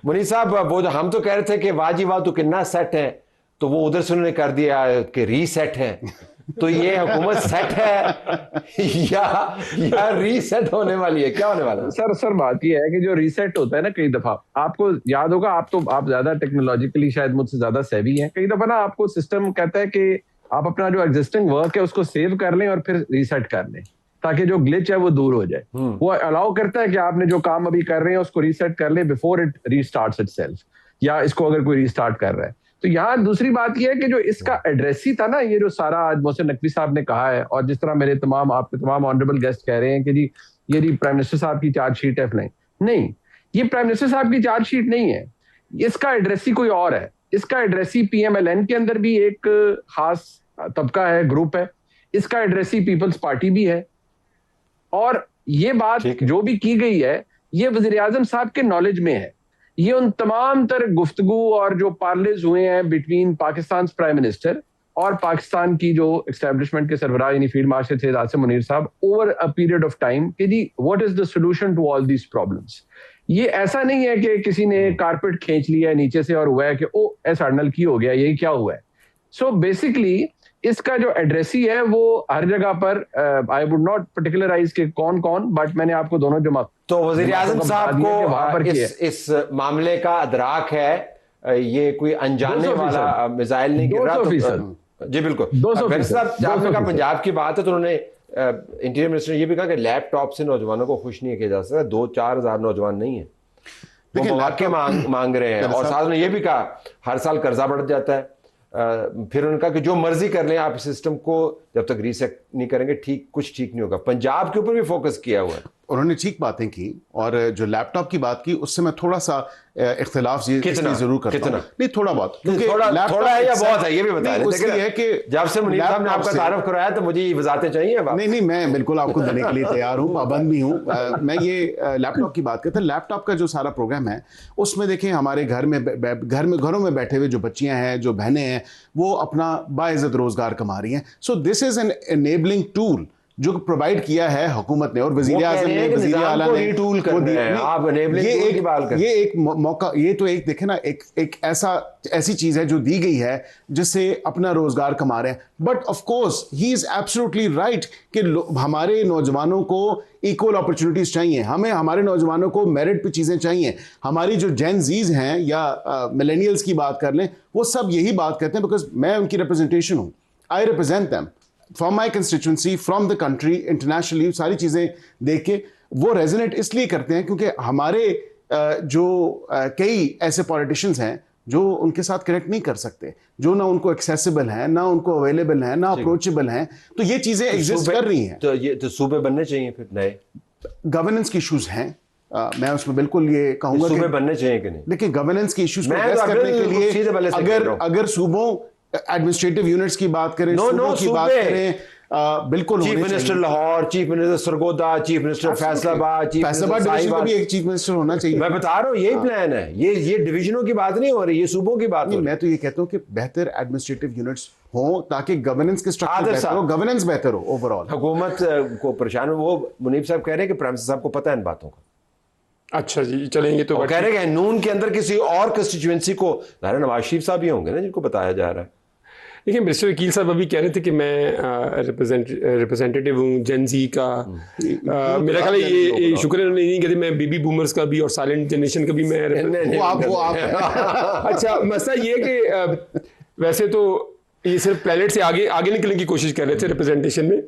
मुनीर साहब, वो जो हम तो कह रहे थे कि वाह जी वाह तो कितना सेट है, तो वो उधर से उन्होंने कर दिया कि रीसेट है। तो ये हुकूमत सेट है या रीसेट होने वाली है, क्या होने वाला है? सर बात ये है कि जो रीसेट होता है ना, कई दफा आपको याद होगा, आप ज्यादा टेक्नोलॉजिकली शायद मुझसे ज्यादा सेवी हैं, कई दफा ना आपको सिस्टम कहता है कि आप अपना जो एग्जिस्टिंग वर्क है उसको सेव कर लें और फिर रीसेट कर लें ताकि जो ग्लिच है वो दूर हो जाए। वो अलाउ करता है कि आपने जो काम अभी कर रहे हैं उसको रीसेट कर ले बिफोर इट रीस्टार्ट्स इटसेल्फ, या इसको अगर कोई रीस्टार्ट कर रहा है। तो यहाँ दूसरी बात यह है कि जो इसका एड्रेस ही था ना, ये जो सारा आज मोहसिन नकवी साहब ने कहा है, और जिस तरह मेरे आपके तमाम ऑनरेबल गेस्ट कह रहे हैं कि जी ये जी प्राइम मिनिस्टर साहब की चार्जशीट है, नहीं, ये प्राइम मिनिस्टर साहब की चार्जशीट नहीं है, इसका एड्रेस ही कोई और है। इसका एड्रेस ही PMLN के अंदर भी एक खास तबका है, ग्रुप है, इसका एड्रेस ही पीपल्स पार्टी भी है। और ये बात जो भी की गई है ये वजीर आजम साहब के नॉलेज में है। ये उन तमाम तरह गुफ्तगू और जो पार्लेज हुए हैं बिटवीन पाकिस्तान प्राइम मिनिस्टर और पाकिस्तान की जो एस्टेब्लिशमेंट के सरबराह यानी फील्ड मार्शल सैयद आसिम मुनीर साहब over a period of time कि जी what is the solution to all these problems. ये ऐसा नहीं है कि किसी ने कारपेट खींच लिया है नीचे से और हुआ है कि ओ ऐसा अडनल की हो गया, ये क्या हुआ है। सो बेसिकली इसका जो एड्रेसी है वो हर जगह पर, आई वुड नॉट पर्टिकुलराइज के कौन कौन, बट मैंने आपको दोनों जमा तो वजीर आजम साहब को इस मामले का अदराक है, ये कोई अनजाने वाला मिसाइल नहीं गिर रहा। जी बिल्कुल। आपने कहा पंजाब की बात है तो उन्होंने इंटीरियर मिनिस्टर ने ये भी कहा कि लैपटॉप से नौजवानों को खुश नहीं किया जा सकता। 2-4 हज़ार नौजवान नहीं है, वो मौके मांग रहे हैं। और साथ में ये भी कहा हर साल कर्जा बढ़ जाता है। फिर उन्होंने कहा कि जो मर्जी कर लें आप सिस्टम को, जब तक रीसेट नहीं करेंगे कुछ ठीक नहीं होगा। पंजाब के ऊपर भी फोकस किया हुआ है। उन्होंने ठीक बातें की, और जो लैपटॉप की बात की उससे मैं थोड़ा सा इख्तिलाफ जरूर करता हूं। नहीं थोड़ा बहुत, थोड़ा है या बहुत है ये भी बताएं। उसकी है कि जब से मुनीर साहब ने आपका तारुफ कराया तो मुझे ये वजाहतें चाहिए। नहीं, मैं बिल्कुल आपको देने के लिए तैयार हूं, पाबंद भी हूं। मैं ये लैपटॉप की बात करता हूं। लैपटॉप का जो सारा प्रोग्राम है उसमें देखें, हमारे घरों में बैठे हुए जो बच्चियां हैं, जो बहनें हैं, वो अपना बाइज्जत रोजगार कमा रही हैं। So this is an enabling tool जो प्रोवाइड किया है हुकूमत ने और वज़ीर आज़म ने, वज़ीर आला ने टूल कर दिया है। आप ये एक मौका, ये तो एक देखे ना, एक ऐसी चीज है जो दी गई है जिससे अपना रोजगार कमा रहे हैं। But of course he is absolutely right कि हमारे नौजवानों को इक्वल अपॉर्चुनिटीज चाहिए, हमें हमारे नौजवानों को मेरिट पे चीजें चाहिए। हमारी जो जेन जीज हैं या मिलेनियल्स की बात कर लें, वो सब यही बात करते हैं, बिकॉज मैं उनकी रिप्रेजेंटेशन हूँ। I represent them from my constituency, from the country, internationally. सारी चीज़ें देख के वो रेजोनेट इसलिए करते हैं क्योंकि हमारे जो कई ऐसे पॉलिटिशियंस हैं जो उनके साथ कनेक्ट नहीं कर सकते, जो ना उनको एक्सेसिबल हैं, ना उनको अवेलेबल हैं, ना अप्रोचेबल हैं। तो ये चीज़ें एग्जिस्ट कर रही हैं। तो ये तो सूबे बनने चाहिए फिर नए। गवर्नेंस की इश्यूज हैं, मैं उसमें बिल्कुल ये कहूँगा सूबे बनने चाहिए कि नहीं। देखिए, गवर्नेंस की इश्यूज को एड्रेस करने के लिए अगर सूबों एडमिनिस्ट्रेटिव यूनिट्स की बात करें, सूबों की बात करें, बिल्कुल chief minister Lahore, chief minister Sargodha, chief minister Faisalabad division का भी एक चीफ मिनिस्टर होना चाहिए। मैं बता रहा हूँ यही प्लान है। ये डिवीजनों की बात नहीं हो रही, ये सूबों की बात हो रही। मैं तो ये कहता हूँ कि बेहतर एडमिनिस्ट्रेटिव यूनिट्स हो ताकि गवर्नेंस के स्ट्रक्चर बेहतर हो, गवर्नेंस बेहतर हो ओवरऑल। हुकूमत को परेशान, वो मुनीब साहब कह रहे हैं कि प्राइम मिनिस्टर साहब को पता है इन बातों का। अच्छा जी, चलेंगे। तो कह रहे हैं नून के अंदर किसी और कंस्टिट्यूएंसी को, नवाज शरीफ साहब ही होंगे ना जिनको बताया जा रहा है। देखिए, मिनिस्टर वकील साहब अभी कह रहे थे कि मैं रिप्रेजेंटेटिव हूँ जेनजी का। मेरा ख्याल है ये शुक्र है नहीं कहते, मैं बेबी बूमर्स का भी और साइलेंट जनरेशन का भी मैं अच्छा, मसला ये कि वैसे तो ये सिर्फ प्लेनेट से आगे निकलने की कोशिश कर रहे थे रिप्रेजेंटेशन में।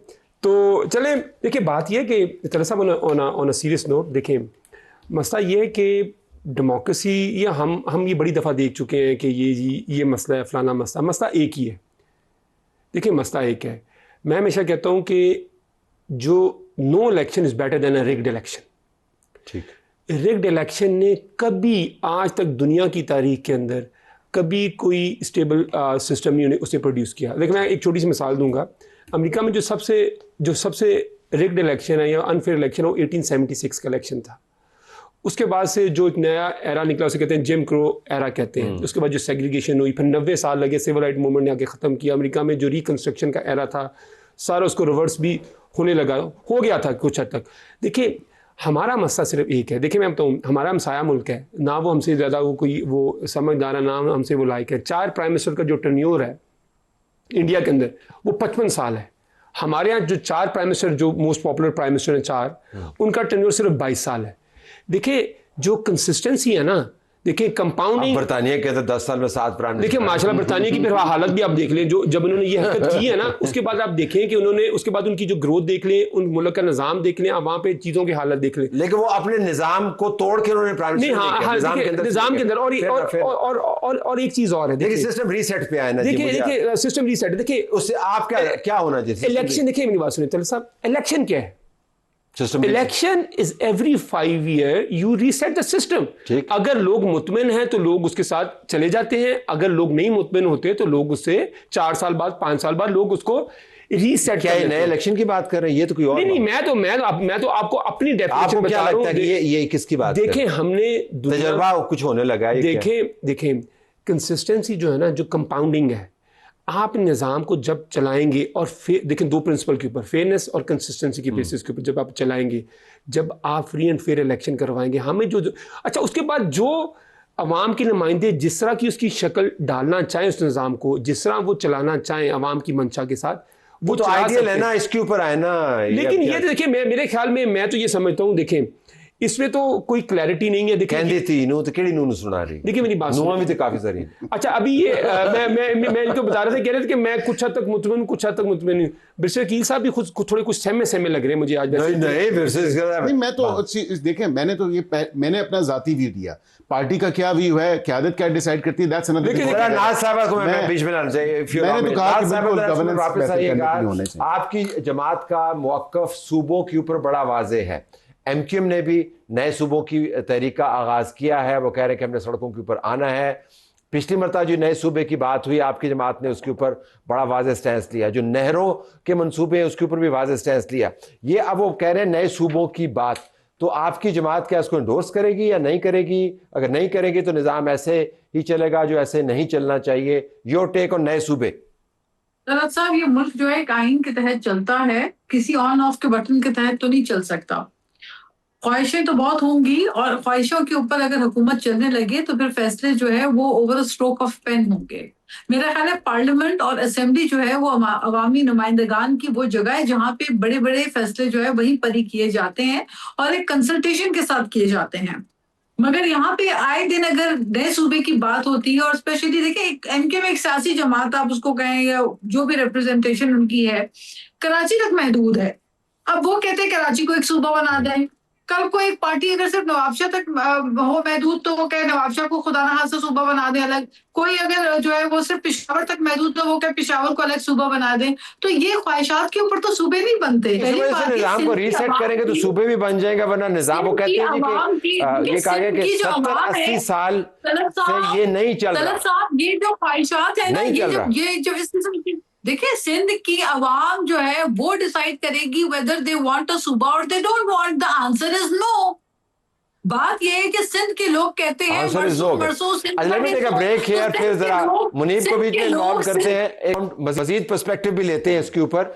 तो चले, देखिए बात ये है कि तरह साहब ऑन अ सीरियस नोट, देखें मसला ये है कि डेमोक्रेसी, या हम ये बड़ी दफ़ा देख चुके हैं कि ये मसला है, फलाना मसला एक ही है। देखिए मसला एक है। मैं हमेशा कहता हूँ कि जो no election is better than a rigged election. ठीक, रिग्ड इलेक्शन ने कभी आज तक दुनिया की तारीख के अंदर कभी कोई स्टेबल सिस्टम नहीं उसे प्रोड्यूस किया। लेकिन मैं एक छोटी सी मिसाल दूंगा। अमेरिका में जो सबसे रिग्ड इलेक्शन है या अनफेयर इलेक्शन है वो 1876 का इलेक्शन था। उसके बाद से जो एक नया एरा निकला उसे कहते हैं जिम क्रो एरा कहते हैं। उसके बाद जो सेग्रीगेशन हुई, फिर 90 साल लगे, सिविल राइट मूवमेंट ने आके ख़त्म किया। अमेरिका में जो रिकन्स्ट्रक्शन का एरा था सारा उसको रिवर्स भी होने लगा, हो गया था कुछ हद तक। देखिए हमारा मसला सिर्फ एक है। देखिए मैं बताऊँ, हमारा हमसाया मुल्क है ना, वो हमसे ज़्यादा वो कोई वो समझदार है ना हमसे वो लायक है। 4 प्राइम मिनिस्टर का जो टर्न्योर है इंडिया के अंदर वो 55 साल है। हमारे यहाँ जो 4 प्राइम मिनिस्टर, जो मोस्ट पॉपुलर प्राइम मिनिस्टर हैं 4, उनका टर्न्योर सिर्फ 22 साल है। देखिए जो कंसिस्टेंसी है ना, देखिए कंपाउंडिंग, बरतानिया के तो 10 साल में 7 प्राइम मिनिस्टर। देखिए माशाल्लाह बरतानिया की फिर हालत भी आप देख लें, जो जब उन्होंने ये हरकत की है ना, उसके बाद आप देखें कि उन्होंने, उसके बाद उनकी जो ग्रोथ देख लें, उन मुल्क का निज़ाम देख लें, आप वहाँ पे चीज़ों की हालत देख लें। लेकिन वो अपने निज़ाम को तोड़ के उन्होंने प्राइम मिनिस्टर निज़ाम के अंदर और एक चीज़ और है, देखिए सिस्टम रीसेट पे आया ना। देखिए सिस्टम रीसेट, देखिए उससे आप क्या होना चाहिए इलेक्शन। देखिए मेरी बात सुनिए तलत साहब, इलेक्शन क्या है? Election is every 5 year you reset the system. अगर लोग मुतमिन हैं तो लोग उसके साथ चले जाते हैं, अगर लोग नहीं मुतमिन होते तो लोग उससे 4 साल बाद 5 साल बाद लोग उसको रीसेट। क्या नए इलेक्शन की बात कर रहे हैं? ये तो कोई और नहीं, मैं तो आपको अपनी डेफिनेशन बता रहा हूं। ये किसकी बात? देखें हमने तजर्बा कुछ होने लगा है। देखें कंसिस्टेंसी जो है ना, जो कंपाउंडिंग है, आप निज़ाम को जब चलाएंगे और फिर देखें 2 प्रिंसिपल के ऊपर, फेयरनेस और कंसिस्टेंसी की बेसिस के ऊपर जब आप चलाएंगे, जब आप फ्री एंड फेयर इलेक्शन करवाएंगे, हमें जो अच्छा उसके बाद जो अवाम के नुमाइंदे जिस तरह की उसकी शक्ल डालना चाहें उस निज़ाम को, जिस तरह वो चलाना चाहें अवाम की मंशा के साथ, वो तो आइडियल है ना, इसके ऊपर आए ना। लेकिन ये देखिए मेरे ख्याल में, मैं तो ये समझता हूँ, देखें इसमें तो कोई क्लैरिटी नहीं है। देखिए सुना रही, देखिए मेरी बात भी तो काफी सारी। अच्छा अभी ये मैं इनको बता रहे थे, कह रहे थे कि मैं कुछ हद तक मुतमिन, कुछ हद तक मुतमिन नहीं। बिरसे वकील साहब भी थोड़े कुछ सहमे लग रहे हैं मुझे आज। नहीं मैं तो देखें, मैंने अपना जाती व्यू दिया, पार्टी का क्या व्यू है, क़यादत क्या डिसाइड करती है, दैट्स अनदर। नाज साहब को मैं बीच में लाना चाहिए। मैंने तो कहा कि बिल्कुल गवर्नेंस आपकी जमात का मौक़िफ़ सूबों के ऊपर बड़ा वाज़ेह है। एमक्यूएम ने भी नए सूबों की तहरीक का आगाज़ किया है, वो कह रहे हैं कि हमने सड़कों के ऊपर आना है। पिछली मरतबा जो नए सूबे की बात हुई, आपकी जमात ने उसके ऊपर बड़ा वाज़ेह स्टैंस लिया। जो नहरों के मंसूबे हैं उसके ऊपर भी वाज़ेह स्टैंस लिया। ये अब वो कह रहे हैं नए सूबों की बात, तो आपकी जमात क्या इसको इंडोर्स करेगी या नहीं करेगी? अगर नहीं करेगी तो निज़ाम ऐसे ही चलेगा जो ऐसे नहीं चलना चाहिए। योर टेक ऑन नए सूबे। तलत साहब, ये मुल्क जो है एक आइन के तहत चलता है, किसी ऑन ऑफ के बटन के तहत तो नहीं चल सकता। ख्वाहिशें तो बहुत होंगी और ख्वाहिशों के ऊपर अगर हुकूमत चलने लगे तो फिर फैसले जो है वो ओवर स्ट्रोक ऑफ पेन होंगे। मेरा ख्याल है पार्लियामेंट और असेंबली जो है वो अवामी नुमाइंदगान की वो जगह है जहाँ पे बड़े बड़े फैसले जो है वहीं पर ही किए जाते हैं और एक कंसल्टेशन के साथ किए जाते हैं। मगर यहाँ पे आए दिन अगर नए सूबे की बात होती है, और स्पेशली देखिए एमके में एक सियासी जमात आप उसको कहें या जो भी रिप्रेजेंटेशन उनकी है, कराची तक महदूद है। अब वो कहते हैं कराची को एक सूबा बना दें। कल को एक पार्टी अगर सिर्फ नवाबशाह तक हो महदूद तो वो कहे नवाबशाह को खुदा न खास्ता सूबा बना दे अलग। कोई अगर जो है वो सिर्फ पेशावर तक महदूद तो वो कहे पेशावर को अलग सूबा बना दे। तो ये ख्वाहिशात के ऊपर तो सूबे नहीं बनते। निजाम को रीसेट करेंगे तो सूबे भी बन जाएगा, वरना निजाम को कहते हैं कि ये कहा गया कि 70-80 साल से ये नहीं चल रहा। ये जो ख्वाहिशात है ना, ये जो इस किस्म की, देखिए सिंध की आवाम जो है वो डिसाइड करेगी वेदर दे वांट अ सूबा और they don't want. The answer is no. बात ये है कि सिंध के लोग कहते हैं ब्रेक हियर, फिर जरा मुनीब को भी इन्वॉल्व करते हैं, एक मजीद पर्सपेक्टिव भी लेते हैं इसके ऊपर।